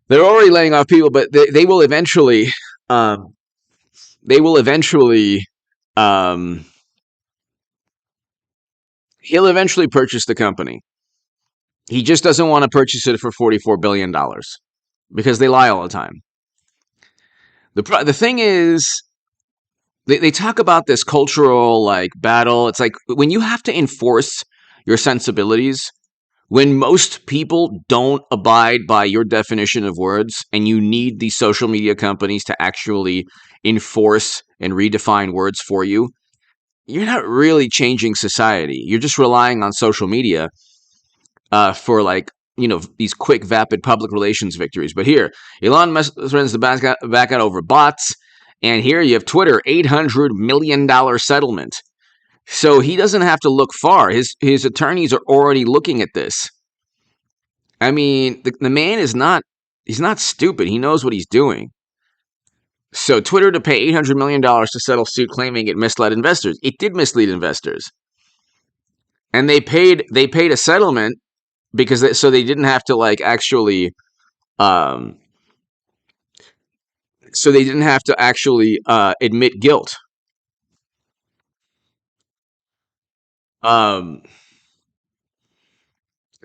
They're already laying off people, but they will eventually... he'll eventually purchase the company. He just doesn't want to purchase it for $44 billion. Because they lie all the time. The thing is... They talk about this cultural battle. It's when you have to enforce your sensibilities, when most people don't abide by your definition of words, and you need these social media companies to actually enforce and redefine words for you, you're not really changing society. You're just relying on social media for these quick, vapid public relations victories. But here, Elon Musk threatens to back out over bots. And here you have Twitter, $800 million settlement. So he doesn't have to look far. His attorneys are already looking at this. I mean, the man is not, he's not stupid. He knows what he's doing. So Twitter to pay $800 million to settle suit claiming it misled investors. It did mislead investors. And they paid a settlement because so they didn't have to like actually um so they didn't have to actually admit guilt. Um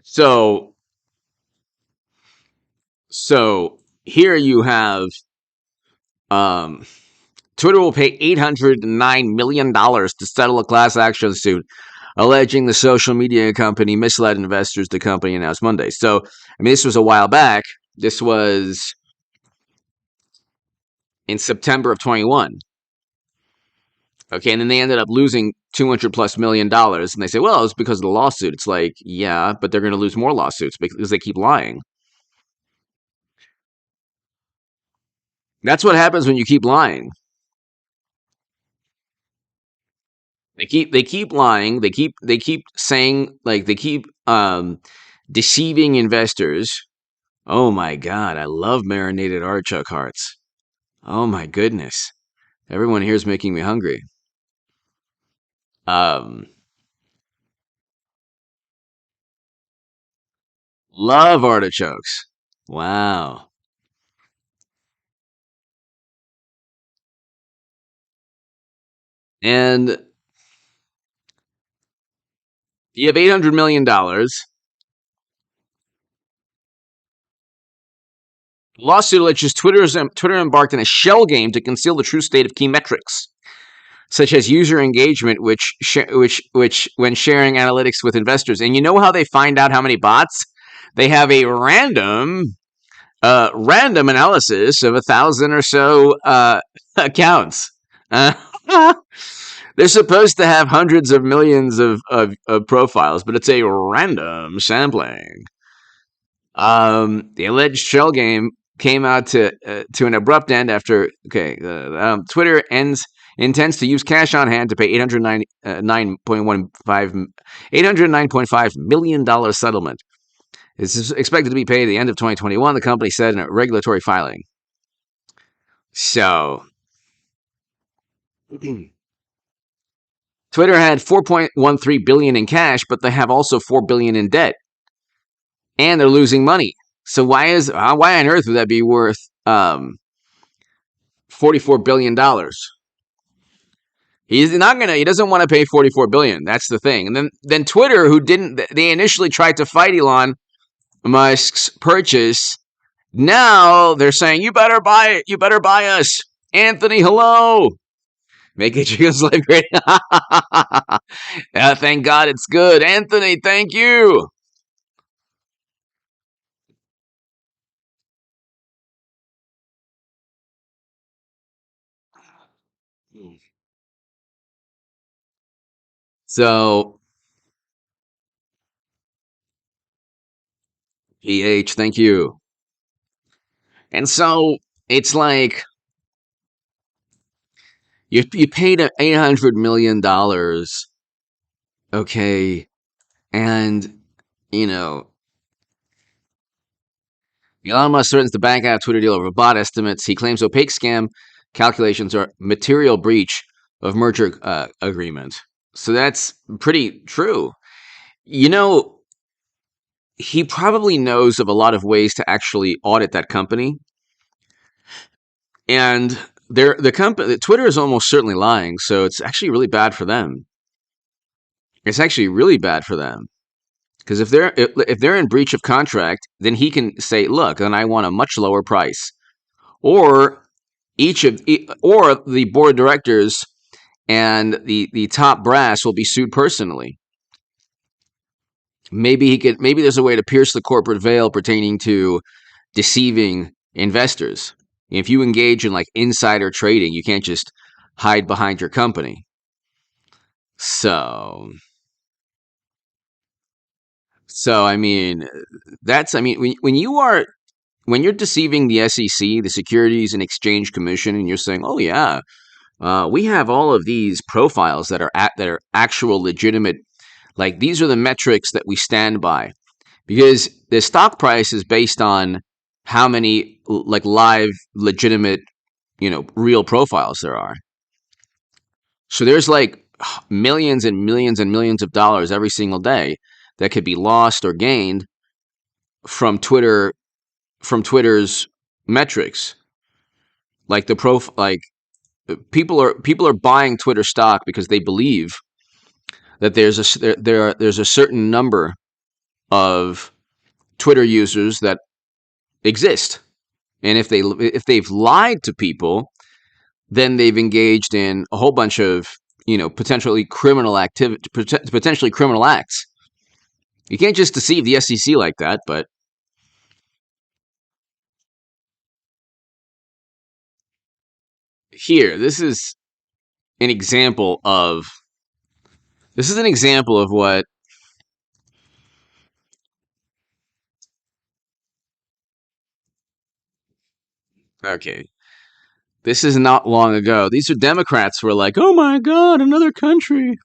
so so here you have um Twitter will pay $809 million to settle a class action suit alleging the social media company misled investors, the company announced Monday. So, I mean, this was a while back. This was in September of 21. Okay, and then they ended up losing 200 plus $1 million. And they say, well, it's because of the lawsuit. It's like, yeah, but they're going to lose more lawsuits because they keep lying. That's what happens when you keep lying. They keep lying. They keep saying, like, they keep deceiving investors. Oh my god, I love marinated artichoke hearts. Oh my goodness. Everyone here is making me hungry. Um love artichokes. Wow. And you have $800 million. Lawsuit alleges Twitter embarked on a shell game to conceal the true state of key metrics, such as user engagement, which when sharing analytics with investors. And you know how they find out how many bots? They have a random analysis of 1,000 or so accounts. Uh, they're supposed to have hundreds of millions of profiles, but it's a random sampling. The alleged shell game came out to an abrupt end after Twitter intends to use cash on hand to pay $809.5 million settlement. It's expected to be paid at the end of 2021, the company said in a regulatory filing. So, Twitter had 4.13 billion in cash, but they have also 4 billion in debt, and they're losing money. So why on earth would that be worth $44 billion? He doesn't want to pay 44 billion. That's the thing. And then Twitter, they initially tried to fight Elon Musk's purchase. Now they're saying, you better buy it. You better buy us. Anthony, hello. Make it Chicken's life great. Thank God it's good. Anthony, thank you. So, PH, thank you. And so it's like you paid $800 million, okay, and you know Elon Musk threatens to back out of Twitter deal over bot estimates. He claims opaque scam calculations are material breach of merger agreement. So that's pretty true. You know, he probably knows of a lot of ways to actually audit that company, and the company Twitter is almost certainly lying. So it's actually really bad for them. It's actually really bad for them. Because if they're in breach of contract, then he can say, "Look, then I want a much lower price," or or the board of directors and the top brass will be sued personally. Maybe there's a way to pierce the corporate veil pertaining to deceiving investors. If you engage in like insider trading, you can't just hide behind your company. So I mean, when you're deceiving the SEC, the Securities and Exchange Commission, and you're saying, "Oh yeah, we have all of these profiles that are actual legitimate. Like these are the metrics that we stand by because the stock price is based on how many like live, legitimate, real profiles there are. So there's like millions and millions and millions of dollars every single day that could be lost or gained from Twitter's metrics. Like people are buying Twitter stock because they believe that there's a certain number of Twitter users that exist. And if they've lied to people, then they've engaged in a whole bunch of potentially criminal activity, potentially criminal acts. You can't just deceive the SEC like that. But here, an example of this is an example of what. Okay, this is not long ago. These are Democrats who are like, "Oh my God, another country."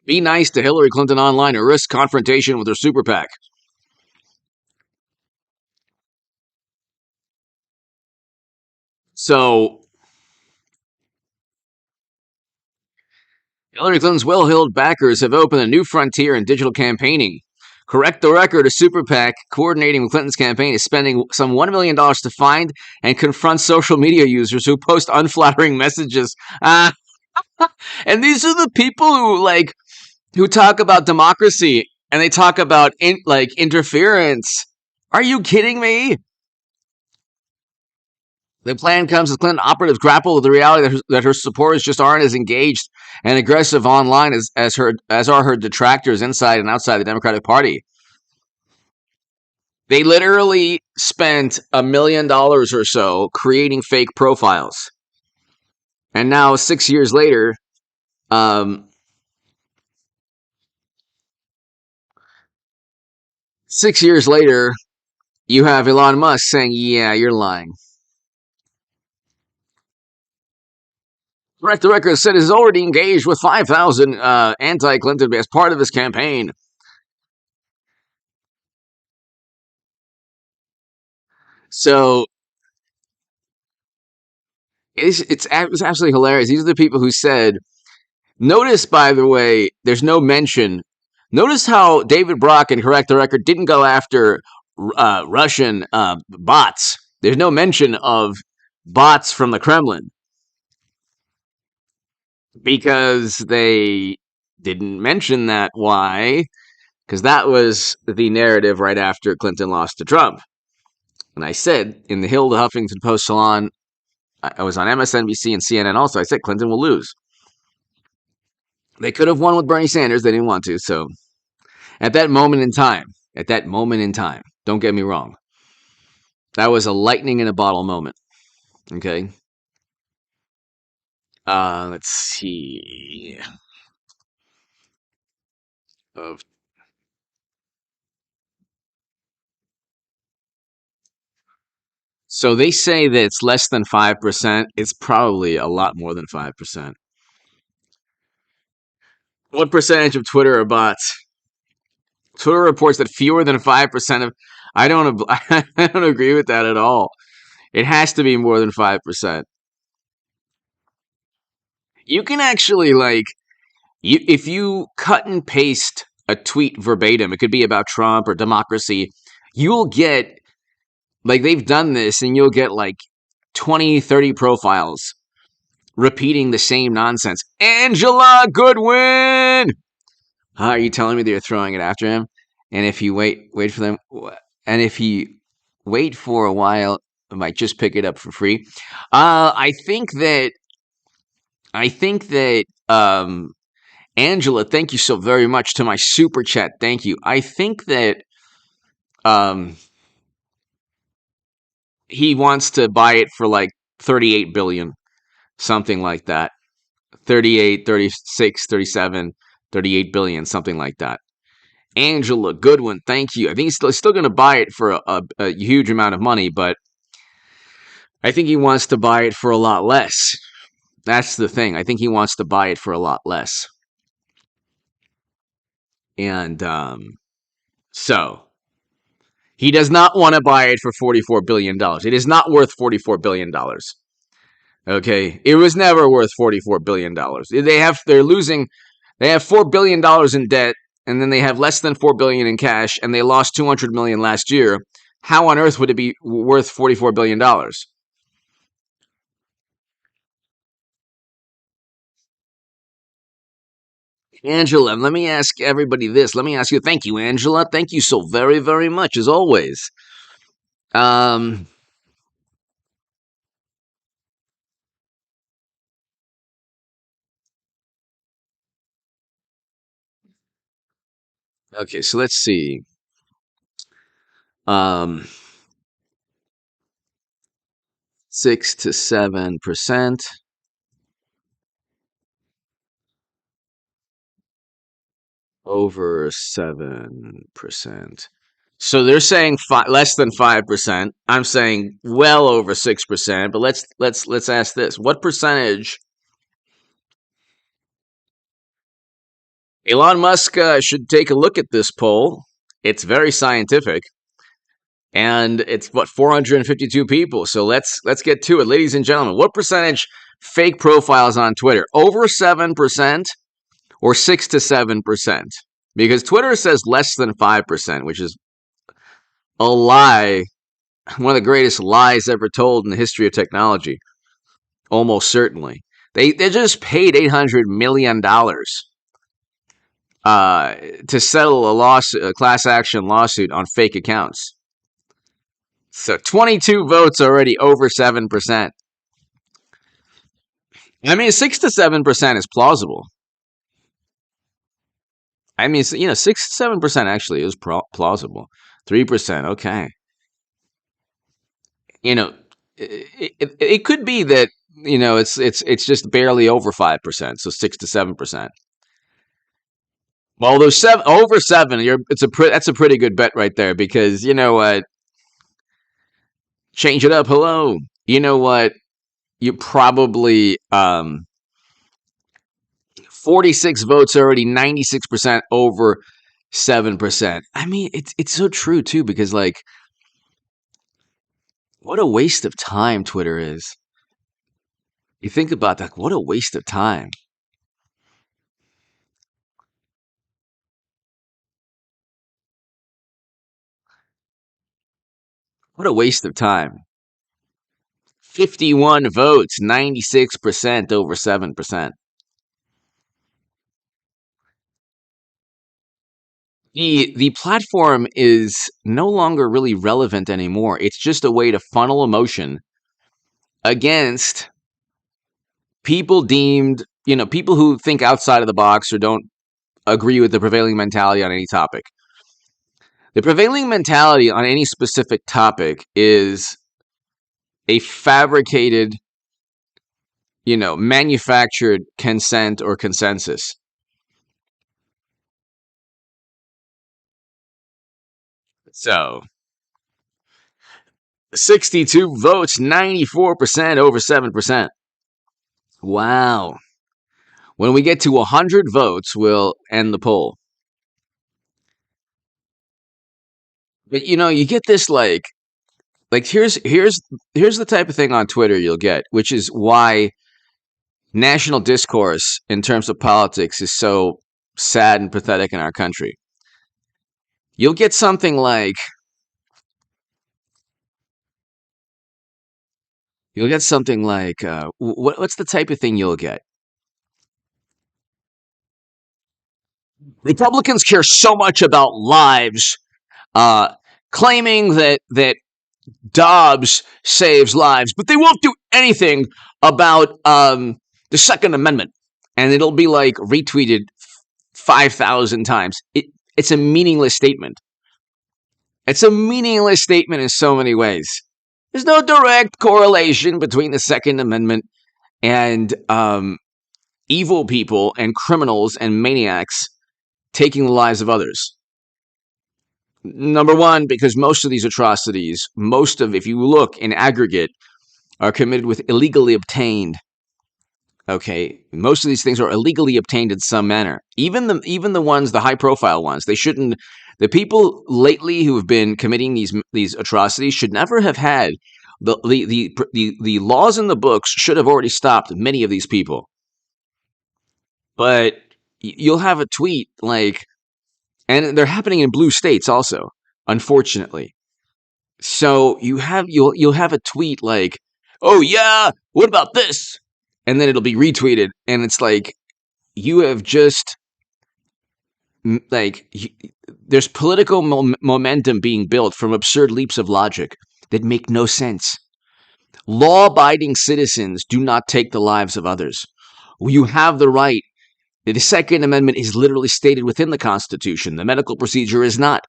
Be nice to Hillary Clinton online or risk confrontation with her super PAC. So Hillary Clinton's well-heeled backers have opened a new frontier in digital campaigning. Correct the Record, a super PAC coordinating with Clinton's campaign, is spending some $1 million to find and confront social media users who post unflattering messages. And these are the people who talk about democracy and they talk about interference. Are you kidding me? The plan comes as Clinton operatives grapple with the reality that her supporters just aren't as engaged and aggressive online as are her detractors inside and outside the Democratic Party. They literally spent $1 million or so creating fake profiles, and now 6 years later, um, 6 years later, you have Elon Musk saying, "Yeah, you're lying." Correct the Record said he's already engaged with 5,000 anti-Clinton as part of his campaign. So it's absolutely hilarious. These are the people who said. Notice, by the way, there's no mention. Notice how David Brock and Correct the Record didn't go after Russian bots. There's no mention of bots from the Kremlin because they didn't mention that. Why? Because that was the narrative right after Clinton lost to Trump. And I said in the Hill, the Huffington Post Salon, I was on MSNBC and CNN also, I said Clinton will lose. They could have won with Bernie Sanders. They didn't want to. So at that moment in time, don't get me wrong, that was a lightning in a bottle moment. Okay. Let's see. Of So they say that it's less than 5%. It's probably a lot more than 5%. What percentage of Twitter are bots? Twitter reports that fewer than 5% of. I don't. I don't agree with that at all. It has to be more than 5%. You can actually if you cut and paste a tweet verbatim, it could be about Trump or democracy. You'll get they've done this, and you'll get 20, 30 profiles repeating the same nonsense. Angela Goodwin. Are you telling me they're throwing it after him? And if you wait for them, and if you wait for a while, I might just pick it up for free. I think that Angela, thank you so very much to my super chat. Thank you. I think that um, he wants to buy it for 38 billion, something like that. 38, 36, 37, 38 billion, something like that. Angela Goodwin, thank you. I think he's still going to buy it for a huge amount of money, but I think he wants to buy it for a lot less. That's the thing. I think he wants to buy it for a lot less. And so he does not want to buy it for $44 billion. It is not worth $44 billion. Okay, it was never worth $44 billion. They're losing. They have $4 billion in debt, and then they have less than $4 billion in cash, and they lost $200 million last year. How on earth would it be worth $44 billion? Angela, let me ask everybody this. Let me ask you. Thank you, Angela. Thank you so very, very much, as always. Um. Okay, so let's see. Um. 6 to 7%. Over 7%. So they're saying less than 5%. I'm saying well over 6%. But let's ask this: what percentage? Elon Musk should take a look at this poll. It's very scientific, and it's what 452 people. So let's get to it, ladies and gentlemen. What percentage fake profiles on Twitter? Over 7% or 6 to 7%? Because Twitter says less than 5%, which is a lie, one of the greatest lies ever told in the history of technology. Almost certainly, they just paid $800 million to settle a class action lawsuit on fake accounts. So 22 votes already over 7%. I mean, 6 to 7% is plausible. I mean, 6 to 7% actually is plausible. 3%, okay. You know, it could be that it's just barely over 5%, so 6 to 7%. Well, those over 7, that's a pretty good bet right there, because you know what? Change it up. Hello. You know what? You probably 46 votes already, 96% over 7%. I mean, it's so true too, because like, what a waste of time Twitter is. You think about that, what a waste of time. What a waste of time. 51 votes, 96% over 7%. The platform is no longer really relevant anymore. It's just a way to funnel emotion against people who think outside of the box or don't agree with the prevailing mentality on any topic. The prevailing mentality on any specific topic is a fabricated, manufactured consent or consensus. So 62 votes, 94% over 7%. Wow. When we get to 100 votes, we'll end the poll. But you get this here's the type of thing on Twitter you'll get, which is why national discourse in terms of politics is so sad and pathetic in our country. You'll get something like what's the type of thing you'll get? Republicans care so much about lives, claiming that Dobbs saves lives, but they won't do anything about the Second Amendment. And it'll be like retweeted 5,000 times. It's a meaningless statement. It's a meaningless statement in so many ways. There's no direct correlation between the Second Amendment and evil people and criminals and maniacs taking the lives of others. Number one, because most of these atrocities, if you look in aggregate, are committed with illegally obtained. Okay, most of these things are illegally obtained in some manner. Even the ones, the high profile ones, they shouldn't. The people lately who have been committing these atrocities should never have had the laws in the books should have already stopped many of these people. But you'll have a tweet like, and they're happening in blue states also, unfortunately. So you'll have a tweet like, "Oh yeah, what about this?" And then it'll be retweeted, and it's like you have just like there's political momentum being built from absurd leaps of logic that make no sense. Law-abiding citizens do not take the lives of others. You have the right. The Second Amendment is literally stated within the Constitution. The medical procedure is not.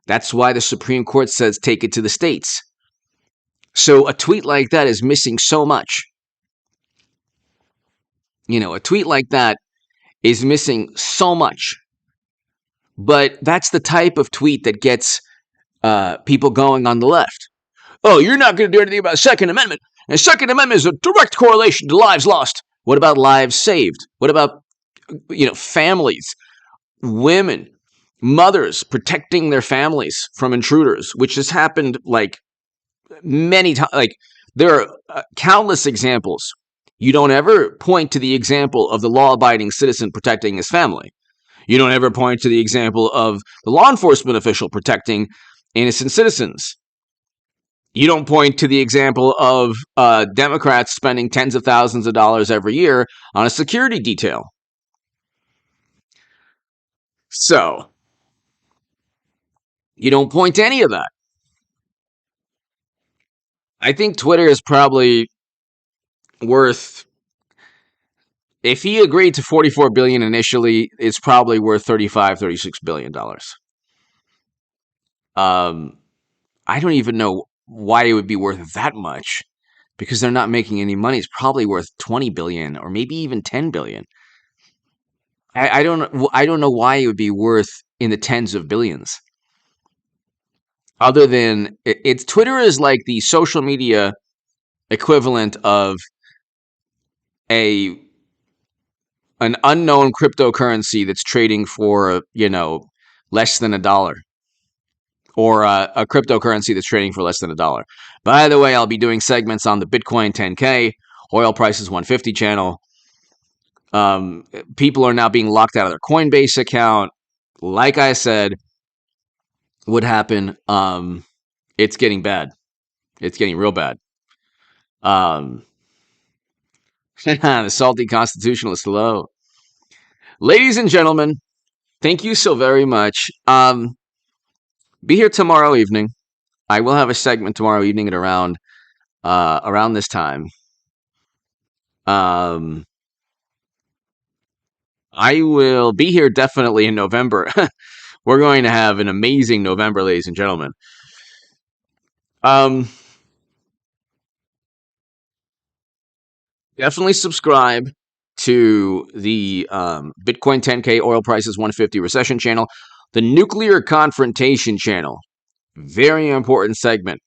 That's why the Supreme Court says take it to the states. So a tweet like that is missing so much. A tweet like that is missing so much. But that's the type of tweet that gets people going on the left. Oh, you're not going to do anything about the Second Amendment. And the Second Amendment is a direct correlation to lives lost. What about lives saved? What about families, women, mothers protecting their families from intruders, which has happened like many times. Like there are countless examples. You don't ever point to the example of the law-abiding citizen protecting his family. You don't ever point to the example of the law enforcement official protecting innocent citizens. You don't point to the example of Democrats spending tens of thousands of dollars every year on a security detail. So, you don't point to any of that. I think Twitter is probably worth, if he agreed to $44 billion initially, it's probably worth $35-36 billion. I don't even know why it would be worth that much, because they're not making any money. It's probably worth 20 billion or maybe even 10 billion. I don't know why it would be worth in the tens of billions. Other than it's Twitter is like the social media equivalent of an unknown cryptocurrency that's trading for less than $1, or a cryptocurrency that's trading for less than $1. By the way, I'll be doing segments on the Bitcoin 10K, oil prices 150 channel. People are now being locked out of their Coinbase account. Like I said would happen. It's getting bad. It's getting real bad. The salty constitutionalist hello. Ladies and gentlemen, thank you so very much. Be here tomorrow evening. I will have a segment tomorrow evening at around this time. I will be here definitely in November. We're going to have an amazing November, ladies and gentlemen. Definitely subscribe to the Bitcoin 10K, oil prices 150 recession channel, the nuclear confrontation channel. Very important segment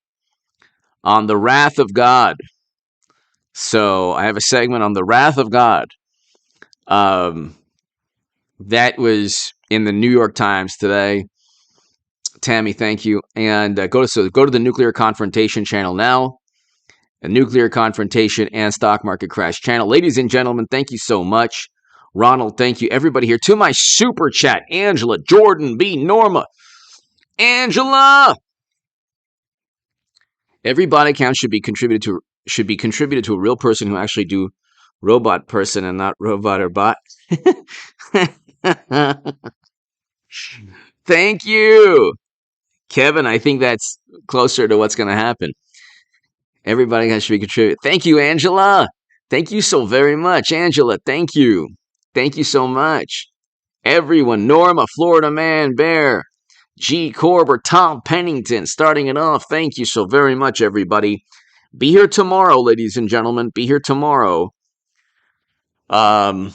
on the wrath of God. So I have a segment on the wrath of God. That was in the New York Times today. Tammy, thank you. And go to the nuclear confrontation channel now. A nuclear confrontation and stock market crash channel. Ladies and gentlemen, thank you so much. Ronald, thank you. Everybody here to my super chat. Angela, Jordan, B, Norma, Angela. Every bot account should be contributed to a real person who actually do robot person and not robot or bot. Thank you, Kevin. I think that's closer to what's going to happen. Everybody has to be contributed. Thank you, Angela. Thank you so very much, Angela. Thank you. Thank you so much. Everyone, Norma, Florida Man, Bear, G. Corber, Tom Pennington, starting it off. Thank you so very much, everybody. Be here tomorrow, ladies and gentlemen. Be here tomorrow. Around